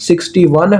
61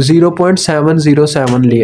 0.707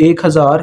1000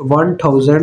1000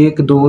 1 2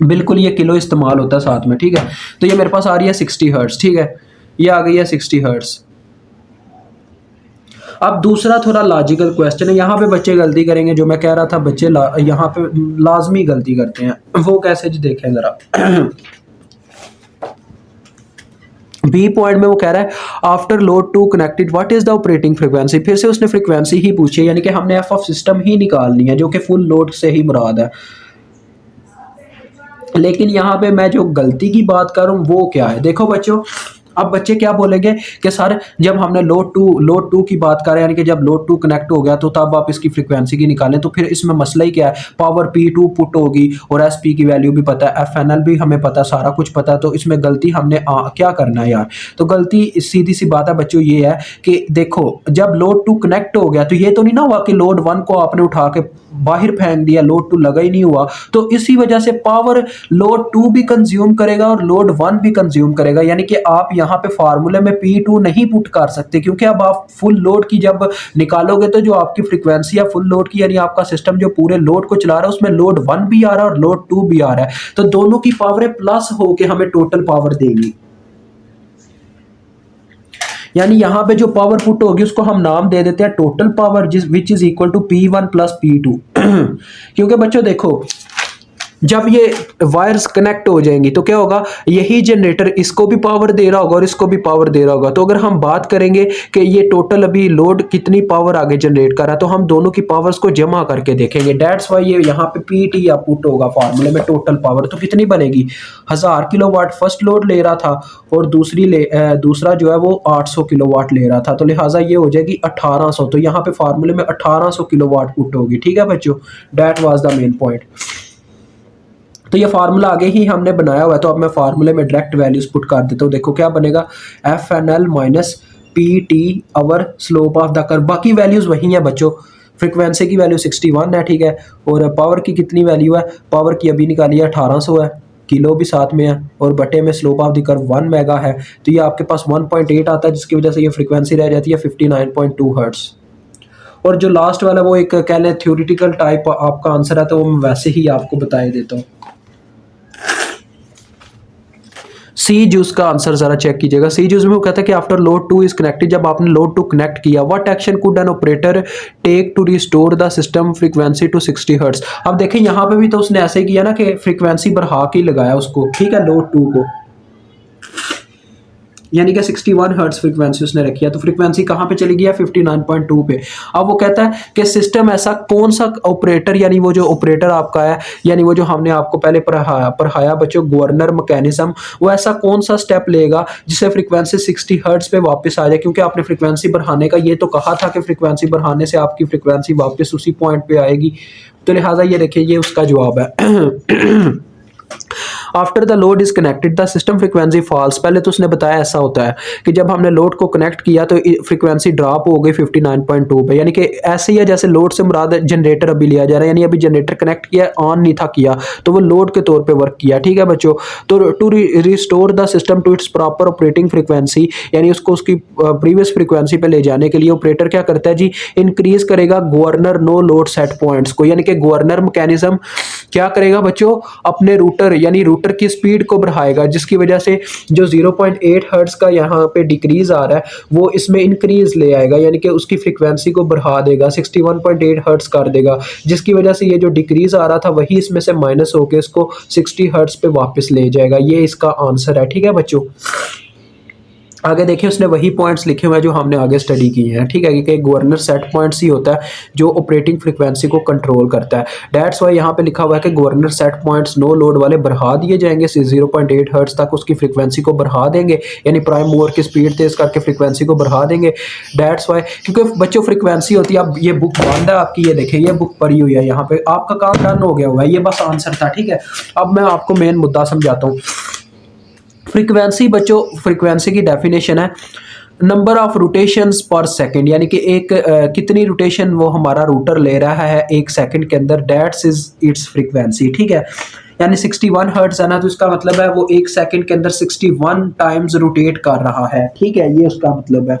बिल्कुल ये किलो इस्तेमाल होता है साथ में, ठीक है। तो ये मेरे पास आ रही है 60 हर्ट्स, ठीक है, ये आ गई है 60 हर्ट्स। अब दूसरा थोड़ा लॉजिकल क्वेश्चन है, यहाँ पे बच्चे गलती करेंगे, जो मैं कह रहा था बच्चे यहाँ पे लाजमी गलती करते हैं, वो कैसे जी देखें ज़रा। बी पॉइंट में वो कह रहा है after load two connected what is the operating frequency, फिर से उसने फ्रीक्वेंसी ही पूछी है, यानी कि हमने एफ ऑफ सिस्टम ही निकालनी है जो कि फुल लोड से ही मुराद है। लेकिन यहाँ पे मैं जो गलती की बात कर रहा हूँ वो क्या है, देखो बच्चों, अब बच्चे क्या बोलेंगे कि सर जब हमने लोड टू की बात करें, यानी कि जब लोड टू कनेक्ट हो गया तो तब आप इसकी फ्रीक्वेंसी की निकालें, तो फिर इसमें मसला ही क्या है, पावर पी टू पुट होगी और एस पी की वैल्यू भी पता है, एफ एन एल भी हमें पता है, सारा कुछ पता है, तो इसमें गलती हमने क्या करना है यार। तो गलती सीधी सी बात है बच्चों ये है कि देखो जब लोड टू कनेक्ट हो गया तो ये तो नहीं ना हुआ कि लोड वन को आपने उठा के बाहर फेंक दिया, लोड टू लगा ही नहीं हुआ, तो इसी वजह से पावर लोड टू भी कंज्यूम करेगा और लोड वन भी कंज्यूम करेगा, यानी कि आप यहाँ पे फार्मूले में P2 नहीं पुट कर सकते, क्योंकि अब आप फुल लोड की जब निकालोगे तो जो आपकी फ्रीक्वेंसी है फुल लोड की, यानी आपका सिस्टम जो पूरे लोड को चला रहा है उसमें लोड वन भी आ रहा है और लोड टू भी आ रहा है, तो दोनों की पावर प्लस होके हमें टोटल पावर देगी। यानी यहाँ पे जो पावर पुट होगी उसको हम नाम दे देते हैं total power, which is equal to P1 plus P2। क्योंकि बच्चों देखो जब ये वायर्स कनेक्ट हो जाएंगी तो क्या होगा, यही जनरेटर इसको भी पावर दे रहा होगा और इसको भी पावर दे रहा होगा, तो अगर हम बात करेंगे कि ये टोटल अभी लोड कितनी पावर आगे जनरेट कर रहा है तो हम दोनों की पावर्स को जमा करके देखेंगे, डेट्स वाई ये यहाँ पे पीटी या पुट होगा फार्मूले में टोटल पावर, तो कितनी बनेगी 1000 किलोवाट फर्स्ट लोड ले रहा था और दूसरा जो है वो 800 किलोवाट ले रहा था, तो लिहाजा ये हो जाएगी 1800, तो यहाँ पे फार्मूले में 1800 किलोवाट पुट होगी, ठीक है बच्चों, that was the main point. तो ये फार्मूला आगे ही हमने बनाया हुआ है, तो अब मैं फार्मूले में डायरेक्ट वैल्यूज पुट कर देता हूँ, देखो क्या बनेगा F N L minus P T our slope of the curve, बाकी वैल्यूज वही हैं बच्चों, फ्रीक्वेंसी की वैल्यू 61 है, ठीक है, और पावर की कितनी वैल्यू है, पावर की अभी निकाली है 1800 है, किलो भी साथ में है और बटे में slope of the curve 1 mega है, तो ये आपके पास 1.8 आता है, जिसकी वजह से ये फ्रीक्वेंसी रह जाती है 59.2 हर्ट्स। और जो लास्ट वाला वो एक कह लें थ्योरेटिकल टाइप आपका आंसर है, तो वो मैं वैसे ही आपको बताए देता हूँ। सी जूस का आंसर जरा चेक कीजिएगा, सी जूस में वो कहता है कि after load two is connected, जब आपने लोड टू कनेक्ट किया, what action could an operator take to restore the system frequency to 60 hertz. अब देखें यहाँ पे भी तो उसने ऐसे किया ना कि फ्रीक्वेंसी बढ़ा के लगाया उसको, ठीक है, लोड टू को, यानी कि 61 हर्ट्ज फ्रीक्वेंसी उसने रखी है, तो फ्रीक्वेंसी कहाँ पे चली गई है 59.2 पे। अब वो कहता है कि सिस्टम ऐसा कौन सा ऑपरेटर, यानी वो जो ऑपरेटर आपका है, यानी वो जो हमने आपको पहले पढ़ाया बच्चों गवर्नर मैकेनिज्म, वो ऐसा कौन सा स्टेप लेगा जिससे फ्रीक्वेंसी 60 हर्ट्ज पे वापस आ जाए, क्योंकि आपने फ्रीक्वेंसी बढ़ाने का ये तो कहा था कि फ्रीक्वेंसी बढ़ाने से आपकी फ्रीक्वेंसी वापस उसी पॉइंट पे आएगी, तो लिहाजा ये देखिए ये उसका जवाब है। After the load is connected the system frequency falls, पहले तो उसने बताया ऐसा होता है कि जब हमने लोड को कनेक्ट किया तो फ्रीक्वेंसी ड्रॉप हो गई 59.2 पे, यानी कि ऐसे ही है जैसे लोड से मुराद जनरेटर अभी लिया जा रहा है, यानी अभी जनरेटर कनेक्ट किया ऑन नहीं था किया तो वो लोड के तौर पे वर्क किया, ठीक है बच्चों। तो to restore the system to its proper operating frequency, यानी उसको उसकी प्रीवियस फ्रीक्वेंसी पे ले जाने के लिए ऑपरेटर क्या करता है जी, इंक्रीज करेगा governor no load set points को, यानी कि गवर्नर मैकेनिज्म क्या करेगा बच्चों, अपने रूटर यानी रूटर की स्पीड को बढ़ाएगा, जिसकी वजह से जो 0.8 हर्ट्ज का यहाँ पे डिक्रीज आ रहा है वो इसमें इंक्रीज ले आएगा, यानी कि उसकी फ्रीक्वेंसी को बढ़ा देगा, 61.8 हर्ट्ज कर देगा, जिसकी वजह से ये जो डिक्रीज आ रहा था वही इसमें से माइनस होकर इसको 60 हर्ट्ज पे वापस ले जाएगा, ये इसका आंसर है, ठीक है बच्चों। आगे देखिए उसने वही पॉइंट्स लिखे हुए हैं जो हमने आगे स्टडी किए हैं, ठीक है, कि गवर्नर सेट पॉइंट्स ही होता है जो ऑपरेटिंग फ्रीक्वेंसी को कंट्रोल करता है, डेट्स वाई यहाँ पे लिखा हुआ है कि governor set points no load वाले बढ़ा दिए जाएंगे 0.8 हर्ट्ज तक, उसकी फ्रीक्वेंसी को बढ़ा देंगे, यानी प्राइम मूवर की स्पीड तेज करके फ्रीक्वेंसी को बढ़ा देंगे, डेट्स वाई, क्योंकि बच्चों फ्रीक्वेंसी होती है। अब ये बुक बंद है आपकी, ये देखिए ये बुक पड़ी हुई है, यहाँ पे आपका काम डन हो गया हुआ है, ये बस आंसर था, ठीक है। अब मैं आपको मेन मुद्दा समझाता हूँ। फ्रीक्वेंसी बच्चों, फ्रीक्वेंसी की डेफिनेशन है नंबर ऑफ रोटेशंस पर सेकंड, यानी कि एक कितनी रोटेशन वो हमारा रूटर ले रहा है एक सेकंड के अंदर, दैट्स इज इट्स फ्रीक्वेंसी, ठीक है। यानी 61 हर्ट्ज है ना, तो इसका मतलब है वो एक सेकंड के अंदर 61 टाइम्स रोटेट कर रहा है, ठीक है, ये उसका मतलब है।